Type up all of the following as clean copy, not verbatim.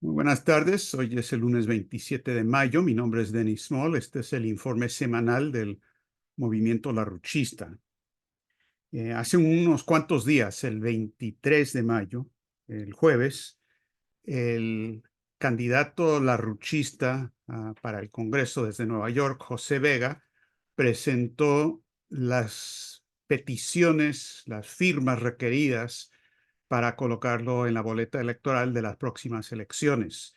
Muy buenas tardes. Hoy es el lunes 27 de mayo. Mi nombre es Denis Small. Este es el informe semanal del movimiento larruchista. Hace unos cuantos días, el 23 de mayo, el jueves, el candidato larruchista para el Congreso desde Nueva York, José Vega, presentó las peticiones, las firmas requeridas para colocarlo en la boleta electoral de las próximas elecciones.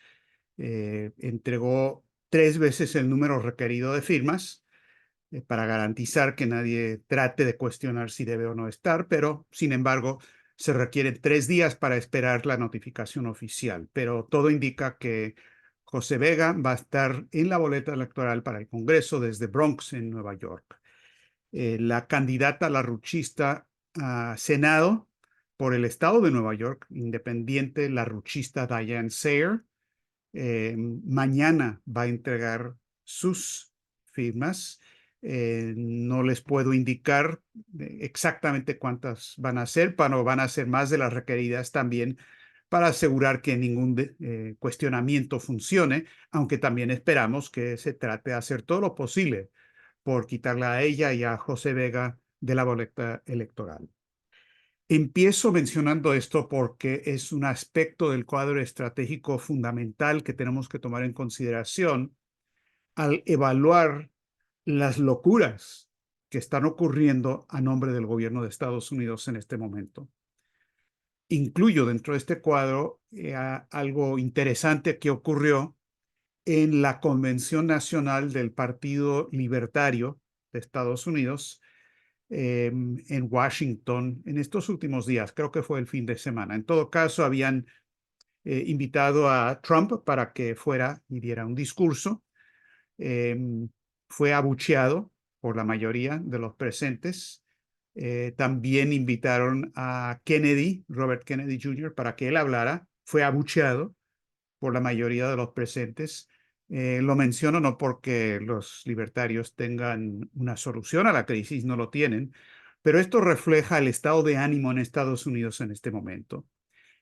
Entregó 3 veces el número requerido de firmas para garantizar que nadie trate de cuestionar si debe o no estar, pero sin embargo se requieren 3 días para esperar la notificación oficial. Pero todo indica que José Vega va a estar en la boleta electoral para el Congreso desde Bronx, en Nueva York. La candidata larruchista a Senado por el estado de Nueva York, independiente larruchista Diane Sawyer, mañana va a entregar sus firmas. No les puedo indicar exactamente cuántas van a ser, pero van a ser más de las requeridas también para asegurar que ningún cuestionamiento funcione, aunque también esperamos que se trate de hacer todo lo posible por quitarla a ella y a José Vega de la boleta electoral. Empiezo mencionando esto porque es un aspecto del cuadro estratégico fundamental que tenemos que tomar en consideración al evaluar las locuras que están ocurriendo a nombre del gobierno de Estados Unidos en este momento. Incluyo dentro de este cuadro algo interesante que ocurrió en la Convención Nacional del Partido Libertario de Estados Unidos, en Washington en estos últimos días. Creo que fue el fin de semana. En todo caso, habían invitado a Trump para que fuera y diera un discurso. Fue abucheado por la mayoría de los presentes. También invitaron a Kennedy, Robert Kennedy Jr., para que él hablara. Fue abucheado por la mayoría de los presentes. Lo menciono no porque los libertarios tengan una solución a la crisis, no lo tienen, pero esto refleja el estado de ánimo en Estados Unidos en este momento.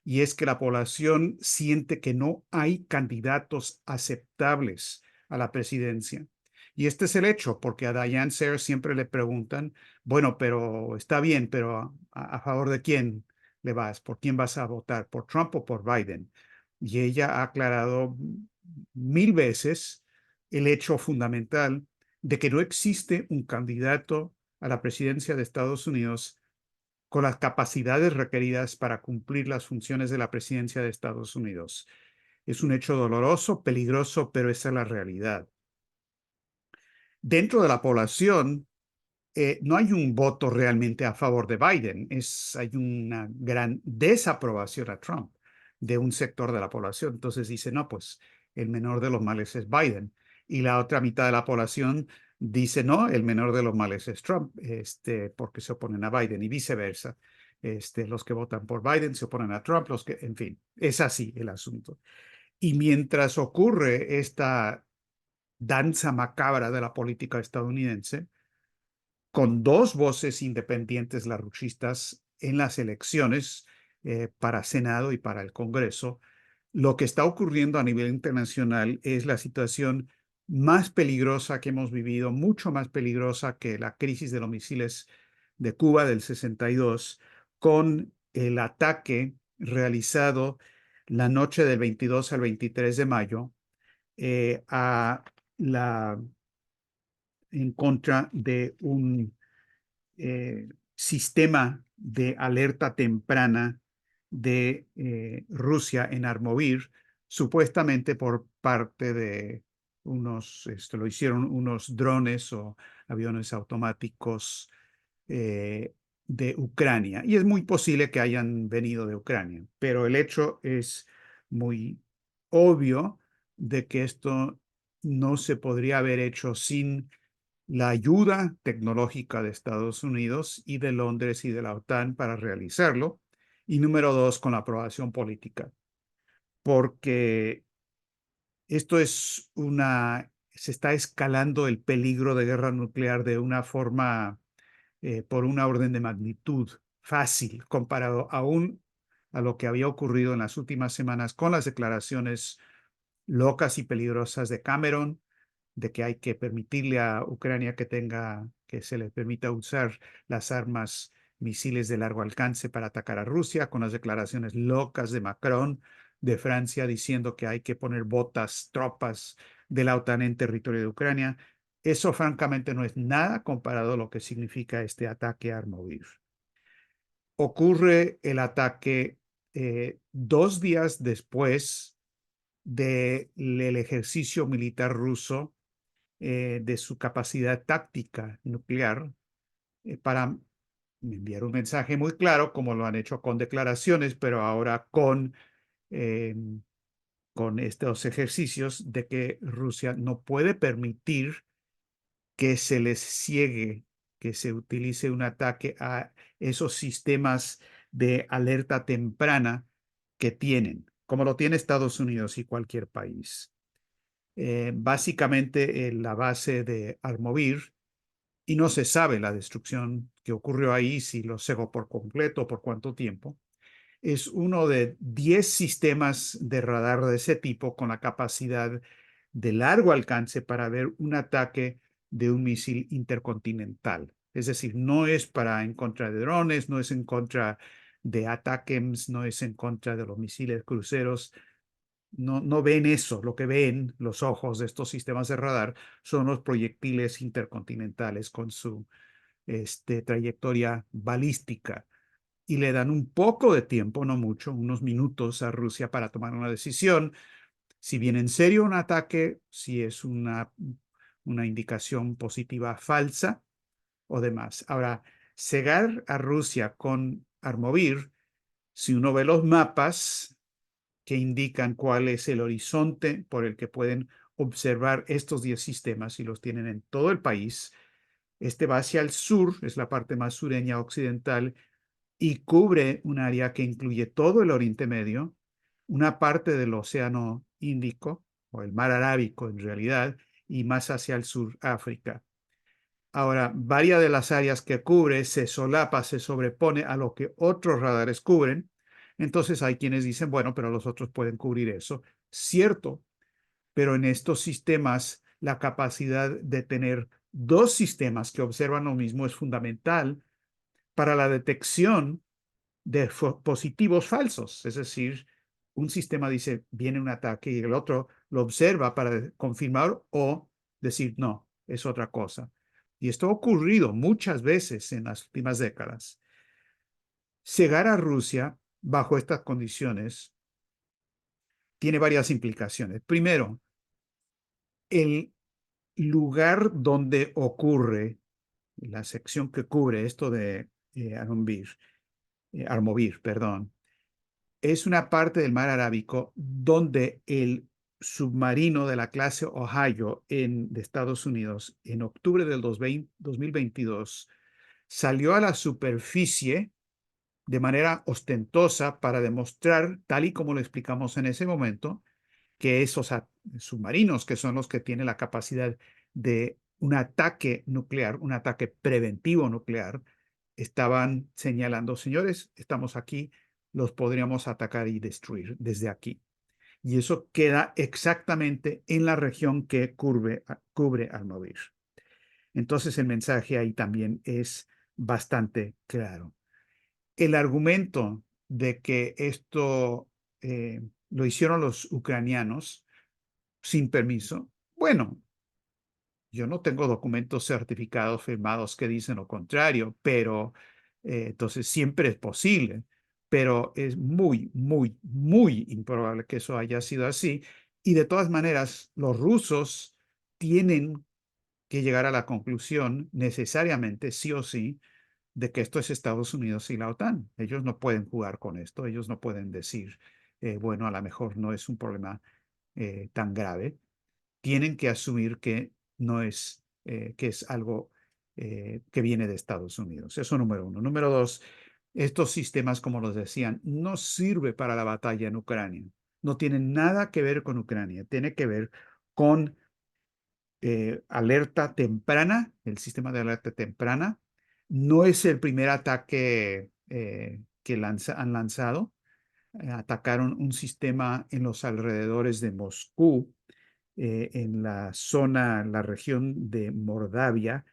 Y es que la población siente que no hay candidatos aceptables a la presidencia. Y este es el hecho, porque a Diane Sawyer siempre le preguntan, bueno, pero está bien, pero ¿a favor de quién le vas? ¿Por quién vas a votar? ¿Por Trump o por Biden? Y ella ha aclarado 1000 veces el hecho fundamental de que no existe un candidato a la presidencia de Estados Unidos con las capacidades requeridas para cumplir las funciones de la presidencia de Estados Unidos. Es un hecho doloroso, peligroso, pero esa es la realidad. Dentro de la población, no hay un voto realmente a favor de Biden. Hay una gran desaprobación a Trump de un sector de la población. Entonces dice, no, pues el menor de los males es Biden. Y la otra mitad de la población dice, no, el menor de los males es Trump, porque se oponen a Biden y viceversa. Los que votan por Biden se oponen a Trump, en fin, es así el asunto. Y mientras ocurre esta danza macabra de la política estadounidense, con dos voces independientes larruchistas en las elecciones para Senado y para el Congreso, lo que está ocurriendo a nivel internacional es la situación más peligrosa que hemos vivido, mucho más peligrosa que la crisis de los misiles de Cuba del 62, con el ataque realizado la noche del 22 al 23 de mayo a en contra de un sistema de alerta temprana de Rusia en Armovir, supuestamente por parte de lo hicieron unos drones o aviones automáticos de Ucrania. Y es muy posible que hayan venido de Ucrania, pero el hecho es muy obvio de que esto no se podría haber hecho sin la ayuda tecnológica de Estados Unidos y de Londres y de la OTAN para realizarlo. Y número dos, con la aprobación política, porque esto se está escalando el peligro de guerra nuclear de una forma, por una orden de magnitud fácil, comparado a lo que había ocurrido en las últimas semanas con las declaraciones locas y peligrosas de Cameron, de que hay que permitirle a Ucrania que se le permita usar las armas misiles de largo alcance para atacar a Rusia, con las declaraciones locas de Macron de Francia diciendo que hay que poner tropas de la OTAN en territorio de Ucrania. Eso francamente no es nada comparado a lo que significa este ataque a Armovir. Ocurre el ataque 2 días después del ejercicio militar ruso, de su capacidad táctica nuclear, para enviar un mensaje muy claro, como lo han hecho con declaraciones, pero ahora eh, con estos ejercicios, de que Rusia no puede permitir que se les ciegue, que se utilice un ataque a esos sistemas de alerta temprana que tienen, como lo tiene Estados Unidos y cualquier país. Básicamente, la base de Armovir, y no se sabe la destrucción que ocurrió ahí, si lo cegó por completo, por cuánto tiempo, es uno de 10 sistemas de radar de ese tipo con la capacidad de largo alcance para ver un ataque de un misil intercontinental. Es decir, no es para en contra de drones, no es en contra de ATACMS, no es en contra de los misiles cruceros. No, no ven eso. Lo que ven los ojos de estos sistemas de radar son los proyectiles intercontinentales con su trayectoria balística, y le dan un poco de tiempo, no mucho, unos minutos a Rusia para tomar una decisión, si viene en serio un ataque, si es una indicación positiva falsa o demás. Ahora, cegar a Rusia con Armovir, si uno ve los mapas que indican cuál es el horizonte por el que pueden observar estos 10 sistemas, y los tienen en todo el país, este va hacia el sur, es la parte más sureña occidental, y cubre un área que incluye todo el Oriente Medio, una parte del Océano Índico, o el Mar Arábico en realidad, y más hacia el sur, África. Ahora, varias de las áreas que cubre se solapa, se sobrepone a lo que otros radares cubren. Entonces hay quienes dicen, bueno, pero los otros pueden cubrir eso. Cierto, pero en estos sistemas la capacidad de tener dos sistemas que observan lo mismo es fundamental para la detección de positivos falsos. Es decir, un sistema dice, viene un ataque, y el otro lo observa para confirmar o decir, no, es otra cosa. Y esto ha ocurrido muchas veces en las últimas décadas. Cegar a Rusia bajo estas condiciones tiene varias implicaciones. Primero, el lugar donde ocurre, la sección que cubre esto de Armovir, perdón, es una parte del mar Arábico donde el submarino de la clase Ohio de Estados Unidos, en octubre del 2022, salió a la superficie de manera ostentosa para demostrar, tal y como lo explicamos en ese momento, que esos submarinos, que son los que tienen la capacidad de un ataque nuclear, un ataque preventivo nuclear, estaban señalando, señores, estamos aquí, los podríamos atacar y destruir desde aquí. Y eso queda exactamente en la región que cubre Armovir. Entonces el mensaje ahí también es bastante claro. El argumento de que esto lo hicieron los ucranianos sin permiso, bueno, yo no tengo documentos certificados firmados que dicen lo contrario, pero entonces siempre es posible, pero es muy, muy, muy improbable que eso haya sido así. Y de todas maneras, los rusos tienen que llegar a la conclusión necesariamente, sí o sí, de que esto es Estados Unidos y la OTAN. Ellos no pueden jugar con esto, ellos no pueden decir, bueno, a lo mejor no es un problema tan grave. Tienen que asumir que no es, que es algo que viene de Estados Unidos. Eso número uno. Número dos, estos sistemas, como los decían, no sirve para la batalla en Ucrania. No tienen nada que ver con Ucrania. Tiene que ver con alerta temprana, el sistema de alerta temprana. No es el primer ataque que han lanzado. atacaron un sistema en los alrededores de Moscú, en la zona, la región de Mordavia,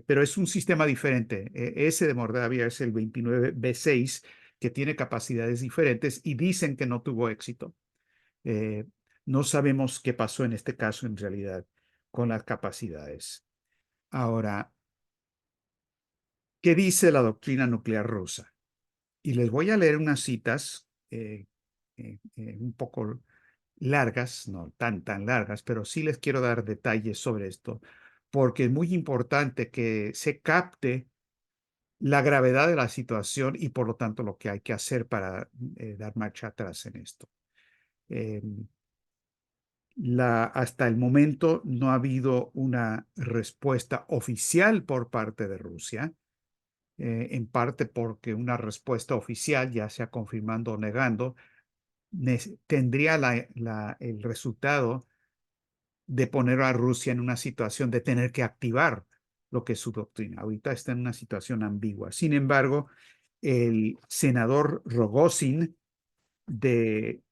pero es un sistema diferente. Ese de Mordavia es el 29B6, que tiene capacidades diferentes y dicen que no tuvo éxito. Eh, no sabemos qué pasó en este caso en realidad con las capacidades. Ahora, ¿qué dice la doctrina nuclear rusa? Y les voy a leer unas citas un poco largas, no tan largas, pero sí les quiero dar detalles sobre esto, porque es muy importante que se capte la gravedad de la situación y por lo tanto lo que hay que hacer para dar marcha atrás en esto. Eh, hasta el momento no ha habido una respuesta oficial por parte de Rusia, en parte porque una respuesta oficial, ya sea confirmando o negando, tendría el resultado de poner a Rusia en una situación de tener que activar lo que es su doctrina. Ahorita está en una situación ambigua. Sin embargo, el senador Rogozin de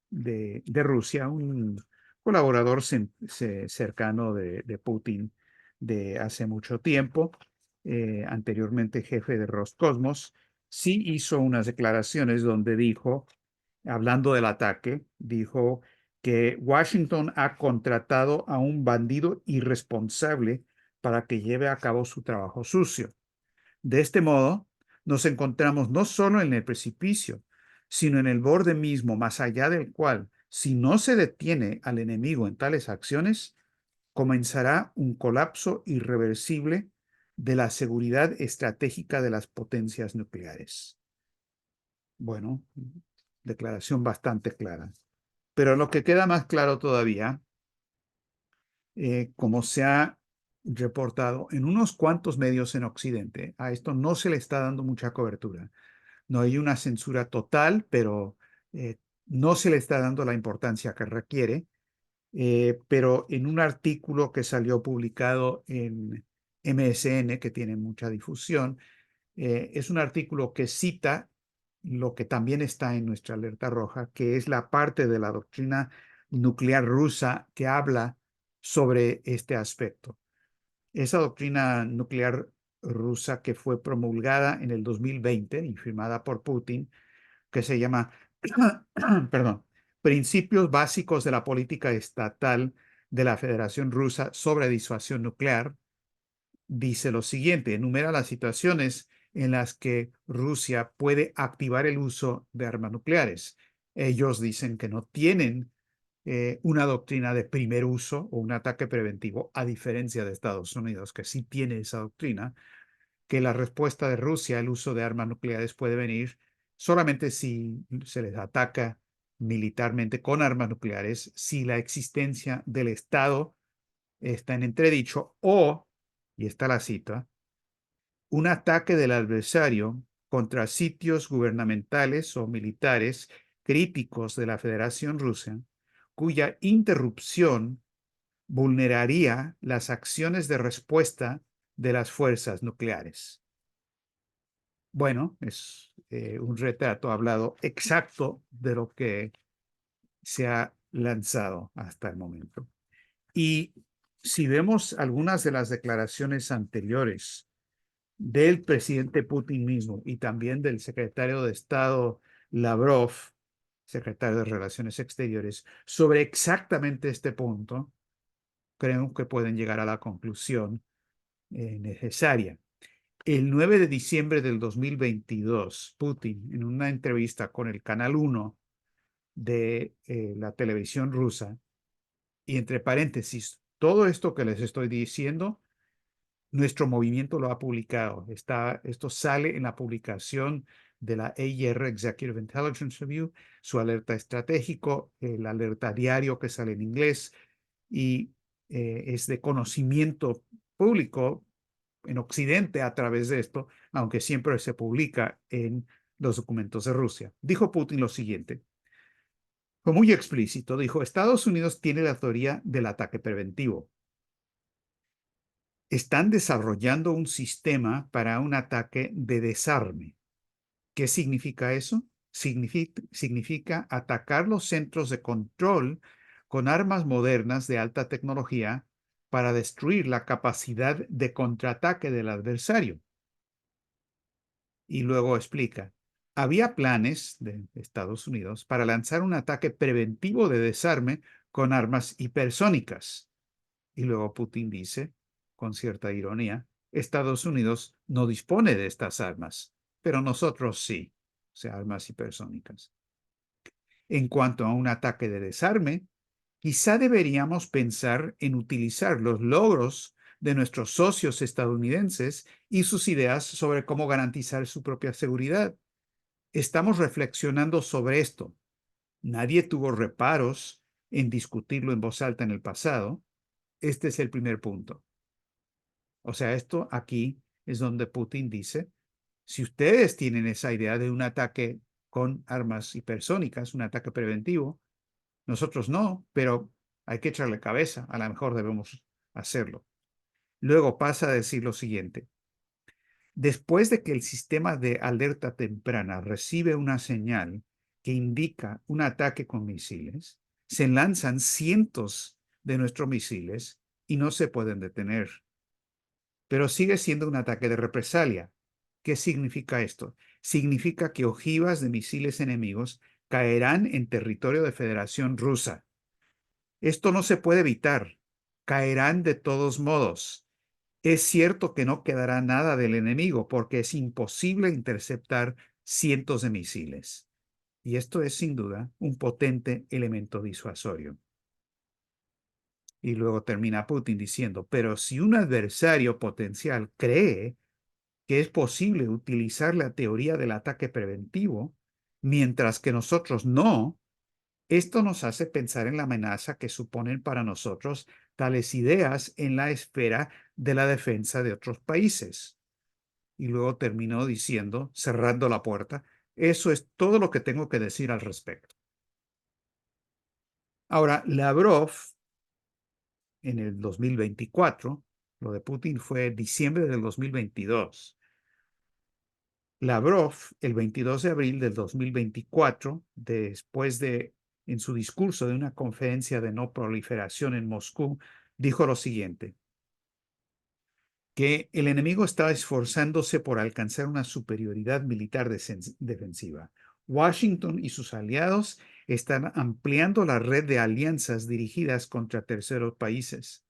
Rusia, un colaborador cercano de Putin de hace mucho tiempo, anteriormente jefe de Roscosmos, sí hizo unas declaraciones donde dijo, hablando del ataque, dijo que Washington ha contratado a un bandido irresponsable para que lleve a cabo su trabajo sucio. De este modo, nos encontramos no solo en el precipicio, sino en el borde mismo, más allá del cual, si no se detiene al enemigo en tales acciones, comenzará un colapso irreversible de la seguridad estratégica de las potencias nucleares. Bueno, declaración bastante clara. Pero lo que queda más claro todavía, como se ha reportado en unos cuantos medios en Occidente, a esto no se le está dando mucha cobertura. No hay una censura total, pero no se le está dando la importancia que requiere. Pero en un artículo que salió publicado en MSN, que tiene mucha difusión, es un artículo que cita lo que también está en nuestra alerta roja, que es la parte de la doctrina nuclear rusa que habla sobre este aspecto. Esa doctrina nuclear rusa que fue promulgada en el 2020 y firmada por Putin, que se llama, perdón, Principios Básicos de la Política Estatal de la Federación Rusa sobre Disuasión Nuclear, dice lo siguiente, enumera las situaciones en las que Rusia puede activar el uso de armas nucleares. Ellos dicen que no tienen una doctrina de primer uso o un ataque preventivo, a diferencia de Estados Unidos, que sí tiene esa doctrina, que la respuesta de Rusia al uso de armas nucleares puede venir solamente si se les ataca militarmente con armas nucleares, si la existencia del Estado está en entredicho o, y está la cita, un ataque del adversario contra sitios gubernamentales o militares críticos de la Federación Rusa, cuya interrupción vulneraría las acciones de respuesta de las fuerzas nucleares. Bueno, es un retrato hablado exacto de lo que se ha lanzado hasta el momento. Y si vemos algunas de las declaraciones anteriores del presidente Putin mismo y también del secretario de Estado Lavrov, secretario de Relaciones Exteriores, sobre exactamente este punto, creo que pueden llegar a la conclusión necesaria. El 9 de diciembre del 2022, Putin, en una entrevista con el Canal 1 de la televisión rusa, y entre paréntesis, todo esto que les estoy diciendo, nuestro movimiento lo ha publicado. Esto sale en la publicación de la AIR Executive Intelligence Review, su alerta estratégico, el alerta diario que sale en inglés y es de conocimiento público en Occidente a través de esto, aunque siempre se publica en los documentos de Rusia. Dijo Putin lo siguiente. Fue muy explícito. Dijo, Estados Unidos tiene la teoría del ataque preventivo. Están desarrollando un sistema para un ataque de desarme. ¿Qué significa eso? significa atacar los centros de control con armas modernas de alta tecnología para destruir la capacidad de contraataque del adversario. Y luego explica, había planes de Estados Unidos para lanzar un ataque preventivo de desarme con armas hipersónicas. Y luego Putin dice, con cierta ironía, Estados Unidos no dispone de estas armas, pero nosotros sí, o sea, armas hipersónicas. En cuanto a un ataque de desarme, quizá deberíamos pensar en utilizar los logros de nuestros socios estadounidenses y sus ideas sobre cómo garantizar su propia seguridad. Estamos reflexionando sobre esto. Nadie tuvo reparos en discutirlo en voz alta en el pasado. Este es el primer punto. O sea, esto aquí es donde Putin dice, si ustedes tienen esa idea de un ataque con armas hipersónicas, un ataque preventivo, nosotros no, pero hay que echarle cabeza, a lo mejor debemos hacerlo. Luego pasa a decir lo siguiente. Después de que el sistema de alerta temprana recibe una señal que indica un ataque con misiles, se lanzan cientos de nuestros misiles y no se pueden detener. Pero sigue siendo un ataque de represalia. ¿Qué significa esto? Significa que ojivas de misiles enemigos caerán en territorio de Federación Rusa. Esto no se puede evitar. Caerán de todos modos. Es cierto que no quedará nada del enemigo porque es imposible interceptar cientos de misiles. Y esto es sin duda un potente elemento disuasorio. Y luego termina Putin diciendo, pero si un adversario potencial cree que es posible utilizar la teoría del ataque preventivo, mientras que nosotros no, esto nos hace pensar en la amenaza que suponen para nosotros tales ideas en la esfera de la defensa de otros países. Y luego terminó diciendo, cerrando la puerta, eso es todo lo que tengo que decir al respecto. Ahora, Lavrov, en el 2024, lo de Putin fue diciembre del 2022. Lavrov, el 22 de abril del 2024, en su discurso de una conferencia de no proliferación en Moscú, dijo lo siguiente, que el enemigo está esforzándose por alcanzar una superioridad militar defensiva. Washington y sus aliados están ampliando la red de alianzas dirigidas contra terceros países.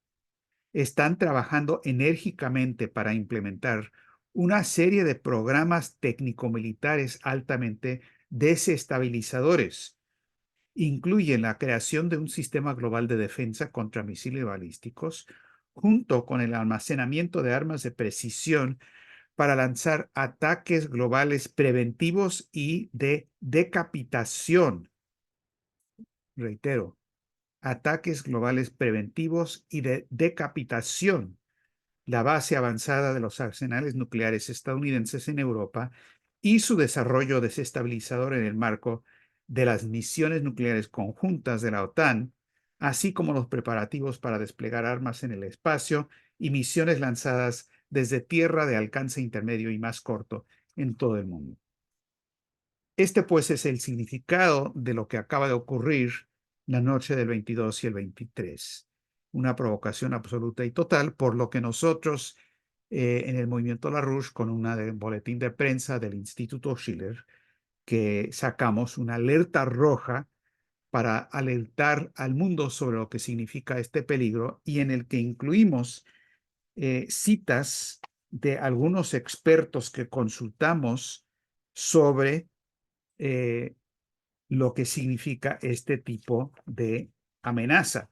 Están trabajando enérgicamente para implementar una serie de programas técnico-militares altamente desestabilizadores. Incluyen la creación de un sistema global de defensa contra misiles balísticos, junto con el almacenamiento de armas de precisión para lanzar ataques globales preventivos y de decapitación. Reitero, ataques globales preventivos y de decapitación, la base avanzada de los arsenales nucleares estadounidenses en Europa y su desarrollo desestabilizador en el marco de las misiones nucleares conjuntas de la OTAN, así como los preparativos para desplegar armas en el espacio y misiones lanzadas desde tierra de alcance intermedio y más corto en todo el mundo. Este, pues, es el significado de lo que acaba de ocurrir la noche del 22 y el 23. Una provocación absoluta y total, por lo que nosotros en el movimiento LaRouche, con un boletín de prensa del Instituto Schiller, que sacamos una alerta roja para alertar al mundo sobre lo que significa este peligro y en el que incluimos citas de algunos expertos que consultamos sobre lo que significa este tipo de amenaza.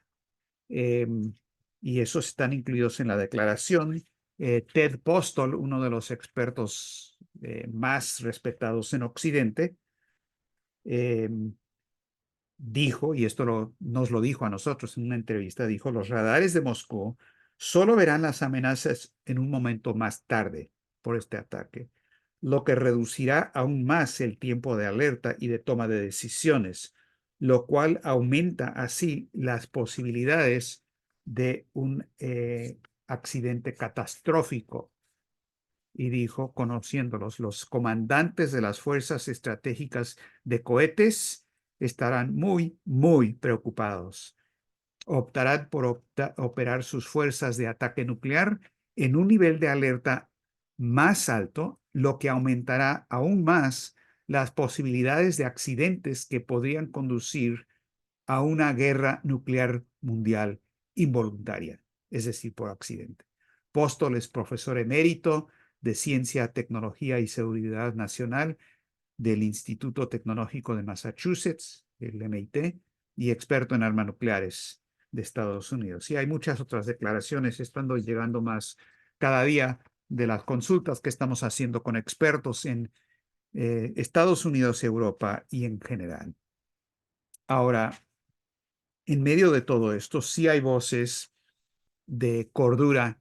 Y esos están incluidos en la declaración. Ted Postol, uno de los expertos más respetados en Occidente, dijo, y esto nos lo dijo a nosotros en una entrevista, dijo, los radares de Moscú solo verán las amenazas en un momento más tarde por este ataque, lo que reducirá aún más el tiempo de alerta y de toma de decisiones, lo cual aumenta así las posibilidades de un accidente catastrófico. y dijo, conociéndolos, los comandantes de las fuerzas estratégicas de cohetes estarán muy, muy preocupados. Optarán por operar sus fuerzas de ataque nuclear en un nivel de alerta más alto, lo que aumentará aún más las posibilidades de accidentes que podrían conducir a una guerra nuclear mundial involuntaria, es decir, por accidente. Postol es profesor emérito de Ciencia, Tecnología y Seguridad Nacional del Instituto Tecnológico de Massachusetts, el MIT, y experto en armas nucleares de Estados Unidos. Y hay muchas otras declaraciones, estando llegando más cada día de las consultas que estamos haciendo con expertos en Estados Unidos, Europa y en general. Ahora, en medio de todo esto, sí hay voces de cordura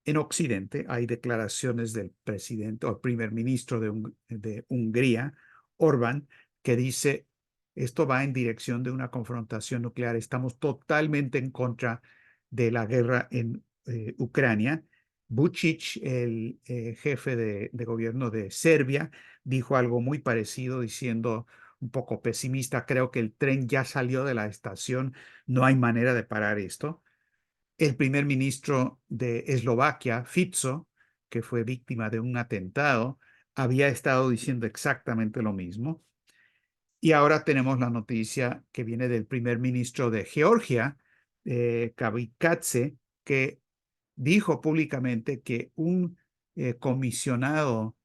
en Occidente. Hay declaraciones del presidente o primer ministro de Hungría, Orbán, que dice, esto va en dirección de una confrontación nuclear. Estamos totalmente en contra de la guerra en Ucrania. Vučić, el jefe de gobierno de Serbia, dijo algo muy parecido, diciendo un poco pesimista, creo que el tren ya salió de la estación, no hay manera de parar esto. El primer ministro de Eslovaquia, Fico, que fue víctima de un atentado, había estado diciendo exactamente lo mismo. Y ahora tenemos la noticia que viene del primer ministro de Georgia, Kavikadze, que dijo públicamente que un comisionado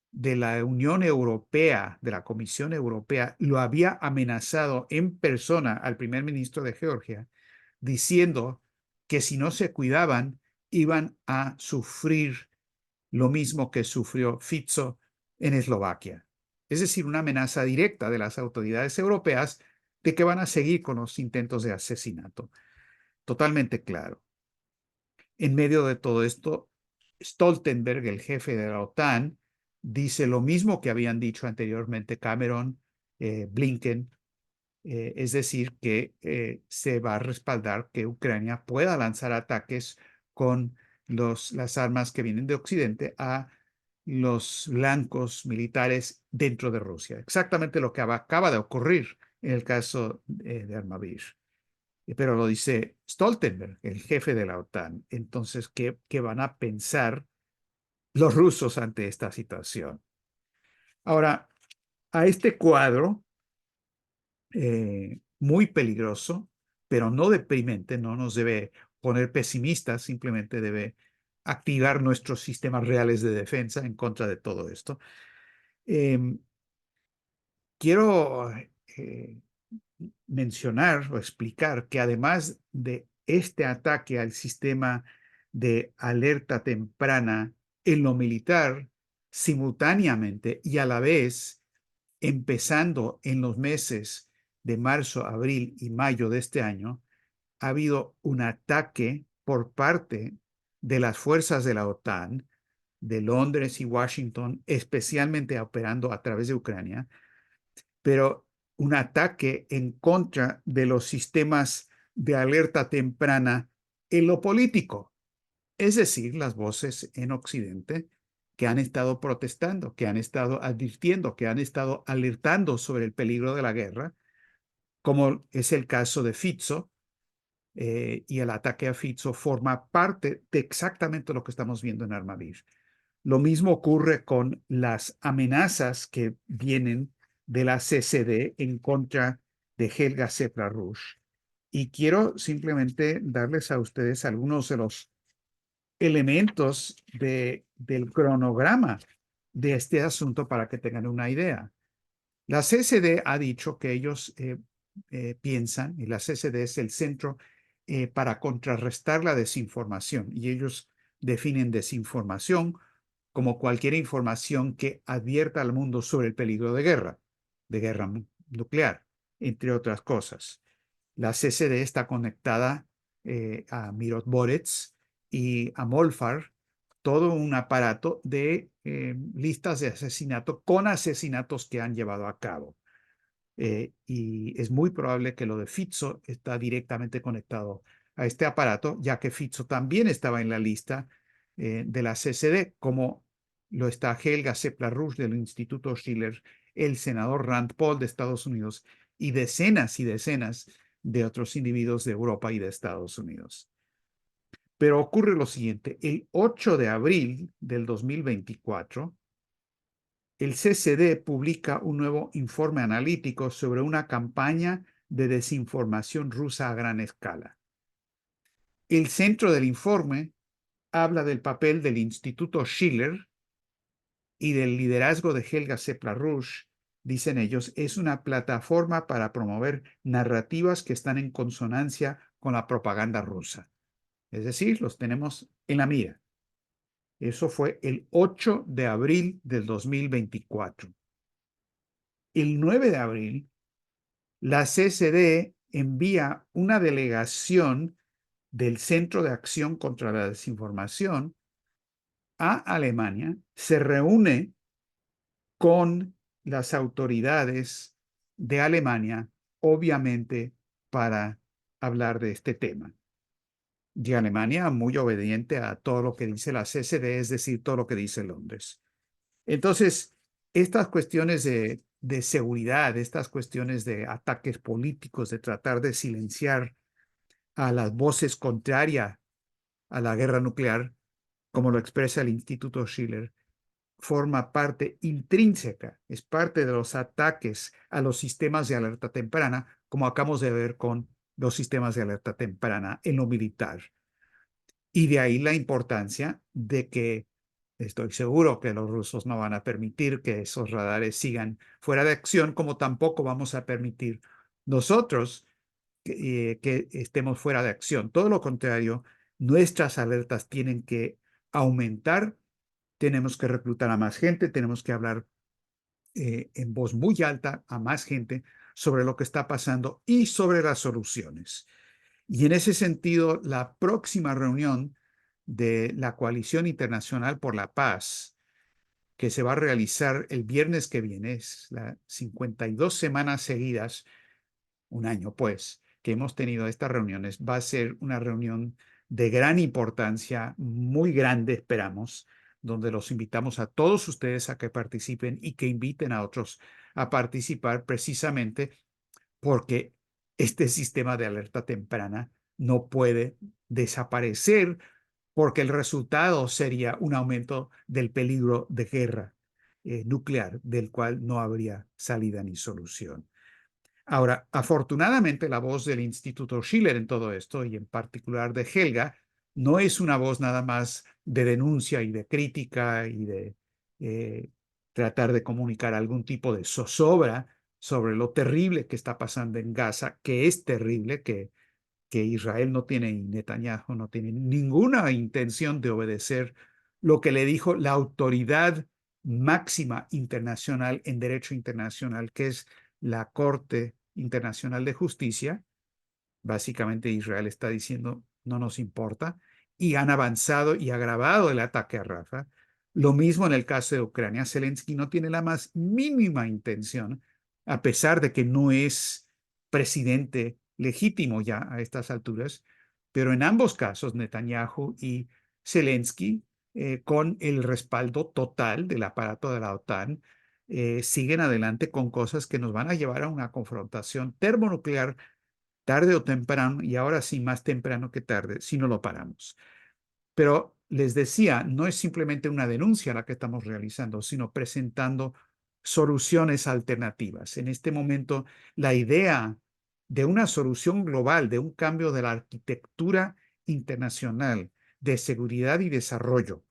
de la Unión Europea, de la Comisión Europea, lo había amenazado en persona al primer ministro de Georgia, diciendo que si no se cuidaban, iban a sufrir lo mismo que sufrió Fico en Eslovaquia. Es decir, una amenaza directa de las autoridades europeas de que van a seguir con los intentos de asesinato. Totalmente claro. En medio de todo esto, Stoltenberg, el jefe de la OTAN, dice lo mismo que habían dicho anteriormente Cameron, Blinken, es decir, que se va a respaldar que Ucrania pueda lanzar ataques con las armas que vienen de Occidente a los blancos militares dentro de Rusia. Exactamente lo que acaba de ocurrir en el caso de Armavir. Pero lo dice Stoltenberg, el jefe de la OTAN. Entonces, ¿qué van a pensar los rusos ante esta situación? Ahora, a este cuadro muy peligroso, pero no deprimente, no nos debe poner pesimistas, simplemente debe activar nuestros sistemas reales de defensa en contra de todo esto. Quiero mencionar o explicar que además de este ataque al sistema de alerta temprana en lo militar, simultáneamente y a la vez, empezando en los meses de marzo, abril y mayo de este año, ha habido un ataque por parte de las fuerzas de la OTAN, de Londres y Washington, especialmente operando a través de Ucrania, pero un ataque en contra de los sistemas de alerta temprana en lo político, es decir, las voces en Occidente que han estado protestando, que han estado advirtiendo, que han estado alertando sobre el peligro de la guerra, como es el caso de Fico, y el ataque a Fico forma parte de exactamente lo que estamos viendo en Armavir. Lo mismo ocurre con las amenazas que vienen de la CCD en contra de Helga Zeppelin-Rusch. Y quiero simplemente darles a ustedes algunos de los elementos del cronograma de este asunto para que tengan una idea. La CCD ha dicho que ellos piensan, y la CCD es el Centro para Contrarrestar la Desinformación, y ellos definen desinformación como cualquier información que advierta al mundo sobre el peligro de guerra nuclear, entre otras cosas. La CCD está conectada a Mirotvorets y a Molfar, todo un aparato de listas de asesinato con asesinatos que han llevado a cabo. Y es muy probable que lo de Fico está directamente conectado a este aparato, ya que Fico también estaba en la lista de la CCD como lo está Helga Seplar-Rush del Instituto Schiller, el senador Rand Paul de Estados Unidos y decenas de otros individuos de Europa y de Estados Unidos. Pero ocurre lo siguiente: el 8 de abril del 2024, el CCD publica un nuevo informe analítico sobre una campaña de desinformación rusa a gran escala. El centro del informe habla del papel del Instituto Schiller y del liderazgo de Helga Seplar-Rush. Dicen ellos, es una plataforma para promover narrativas que están en consonancia con la propaganda rusa. Es decir, los tenemos en la mira. Eso fue el 8 de abril del 2024. El 9 de abril, la CCD envía una delegación del Centro de Acción contra la Desinformación a Alemania, se reúne con las autoridades de Alemania, obviamente para hablar de este tema. De Alemania, muy obediente a todo lo que dice la CCD, es decir, todo lo que dice Londres. Entonces, estas cuestiones de seguridad, estas cuestiones de ataques políticos, de tratar de silenciar a las voces contrarias a la guerra nuclear, como lo expresa el Instituto Schiller, forma parte intrínseca, es parte de los ataques a los sistemas de alerta temprana, como acabamos de ver con los sistemas de alerta temprana en lo militar. Y de ahí la importancia de que estoy seguro que los rusos no van a permitir que esos radares sigan fuera de acción, como tampoco vamos a permitir nosotros que estemos fuera de acción. Todo lo contrario, nuestras alertas tienen que aumentar, tenemos que reclutar a más gente, tenemos que hablar en voz muy alta a más gente sobre lo que está pasando y sobre las soluciones. Y en ese sentido, la próxima reunión de la Coalición Internacional por la Paz, que se va a realizar el viernes que viene, es las 52 semanas seguidas, un año pues, que hemos tenido estas reuniones, va a ser una reunión de gran importancia, muy grande, esperamos, donde los invitamos a todos ustedes a que participen y que inviten a otros a participar precisamente porque este sistema de alerta temprana no puede desaparecer porque el resultado sería un aumento del peligro de guerra nuclear, del cual no habría salida ni solución. Ahora, afortunadamente, la voz del Instituto Schiller en todo esto, y en particular de Helga, no es una voz nada más de denuncia y de crítica y de tratar de comunicar algún tipo de zozobra sobre lo terrible que está pasando en Gaza, que es terrible, que Israel no tiene y Netanyahu no tiene ninguna intención de obedecer lo que le dijo la autoridad máxima internacional en derecho internacional, que es la Corte Internacional de Justicia. Básicamente Israel está diciendo no nos importa y han avanzado y agravado el ataque a Rafah. Lo mismo en el caso de Ucrania. Zelensky no tiene la más mínima intención, a pesar de que no es presidente legítimo ya a estas alturas, pero en ambos casos, Netanyahu y Zelensky, con el respaldo total del aparato de la OTAN, siguen adelante con cosas que nos van a llevar a una confrontación termonuclear tarde o temprano, y ahora sí más temprano que tarde, si no lo paramos. Pero les decía, no es simplemente una denuncia la que estamos realizando, sino presentando soluciones alternativas. En este momento, la idea de una solución global, de un cambio de la arquitectura internacional de seguridad y desarrollo,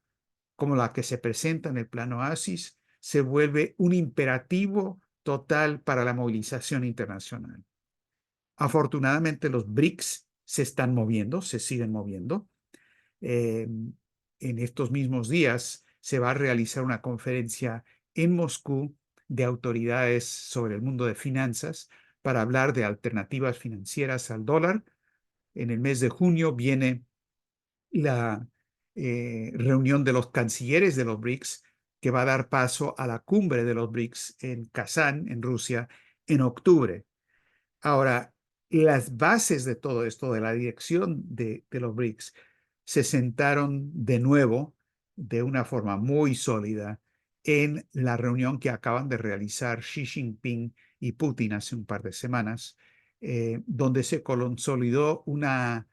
como la que se presenta en el plano ASIS, se vuelve un imperativo total para la movilización internacional. Afortunadamente, los BRICS se están moviendo, se siguen moviendo. En estos mismos días se va a realizar una conferencia en Moscú de autoridades sobre el mundo de finanzas para hablar de alternativas financieras al dólar. En el mes de junio viene la reunión de los cancilleres de los BRICS, que va a dar paso a la cumbre de los BRICS en Kazán, en Rusia, en octubre. Ahora, las bases de todo esto, de la dirección de los BRICS, se sentaron de nuevo de una forma muy sólida en la reunión que acaban de realizar Xi Jinping y Putin hace un par de semanas, donde se consolidó una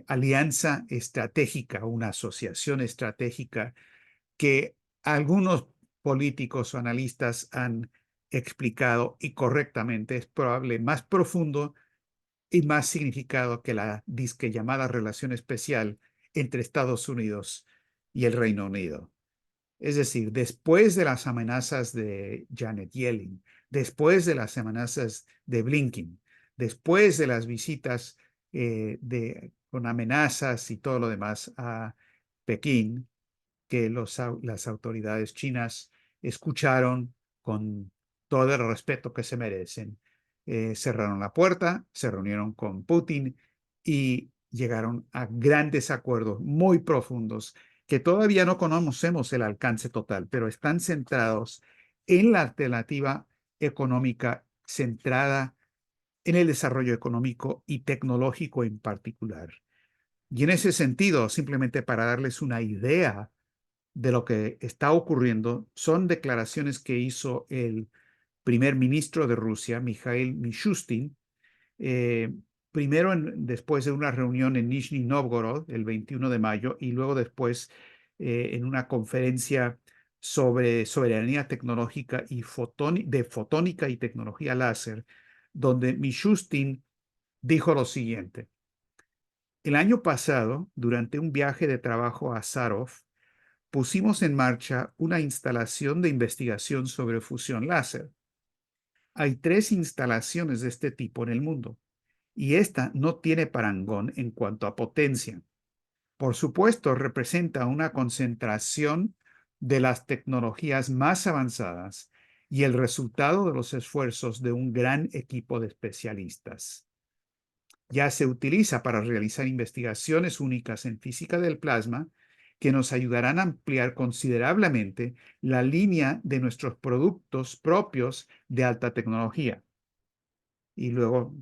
alianza estratégica, una asociación estratégica que algunos políticos o analistas han explicado y correctamente es probable más profundo y más significado que la disque llamada relación especial entre Estados Unidos y el Reino Unido. Es decir, después de las amenazas de Janet Yellen, después de las amenazas de Blinken, después de las visitas con amenazas y todo lo demás a Pekín, que las autoridades chinas escucharon con todo el respeto que se merecen. Cerraron la puerta, se reunieron con Putin y llegaron a grandes acuerdos muy profundos que todavía no conocemos el alcance total, pero están centrados en la alternativa económica centrada en el desarrollo económico y tecnológico en particular. Y en ese sentido, simplemente para darles una idea de lo que está ocurriendo, son declaraciones que hizo el primer ministro de Rusia, Mikhail Mishustin, eh, primero después de una reunión en Nizhny Novgorod el 21 de mayo y luego después en una conferencia sobre soberanía tecnológica y de fotónica y tecnología láser, donde Mishustin dijo lo siguiente: el año pasado, durante un viaje de trabajo a Sarov, pusimos en marcha una instalación de investigación sobre fusión láser. Hay 3 instalaciones de este tipo en el mundo y esta no tiene parangón en cuanto a potencia. Por supuesto, representa una concentración de las tecnologías más avanzadas y el resultado de los esfuerzos de un gran equipo de especialistas. Ya se utiliza para realizar investigaciones únicas en física del plasma que nos ayudarán a ampliar considerablemente la línea de nuestros productos propios de alta tecnología. Y luego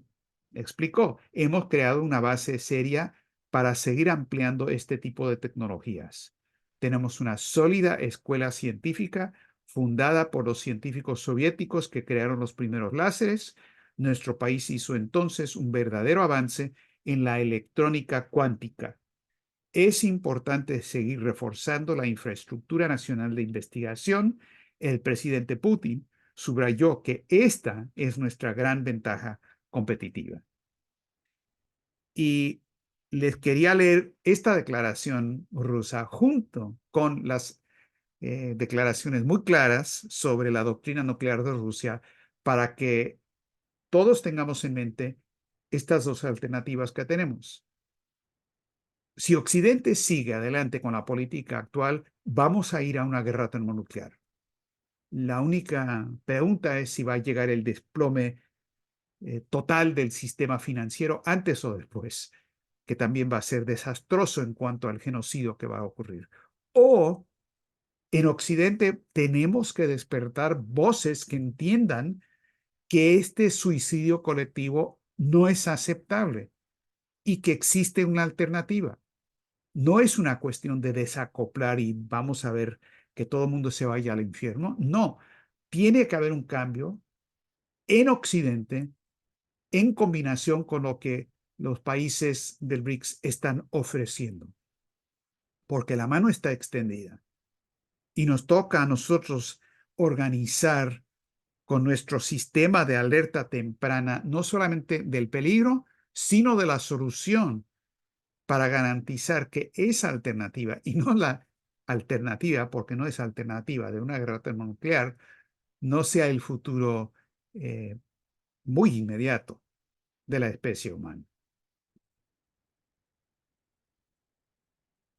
explicó, hemos creado una base seria para seguir ampliando este tipo de tecnologías. Tenemos una sólida escuela científica fundada por los científicos soviéticos que crearon los primeros láseres. Nuestro país hizo entonces un verdadero avance en la electrónica cuántica. Es importante seguir reforzando la infraestructura nacional de investigación. El presidente Putin subrayó que esta es nuestra gran ventaja competitiva. Y les quería leer esta declaración rusa junto con las declaraciones muy claras sobre la doctrina nuclear de Rusia para que todos tengamos en mente estas dos alternativas que tenemos. Si Occidente sigue adelante con la política actual, vamos a ir a una guerra termonuclear. La única pregunta es si va a llegar el desplome total del sistema financiero antes o después, que también va a ser desastroso en cuanto al genocidio que va a ocurrir. O en Occidente tenemos que despertar voces que entiendan que este suicidio colectivo no es aceptable y que existe una alternativa. No es una cuestión de desacoplar y vamos a ver que todo el mundo se vaya al infierno. No, tiene que haber un cambio en Occidente en combinación con lo que los países del BRICS están ofreciendo, porque la mano está extendida y nos toca a nosotros organizar con nuestro sistema de alerta temprana, no solamente del peligro, sino de la solución para garantizar que esa alternativa, y no la alternativa, porque no es alternativa de una guerra termonuclear, no sea el futuro muy inmediato de la especie humana.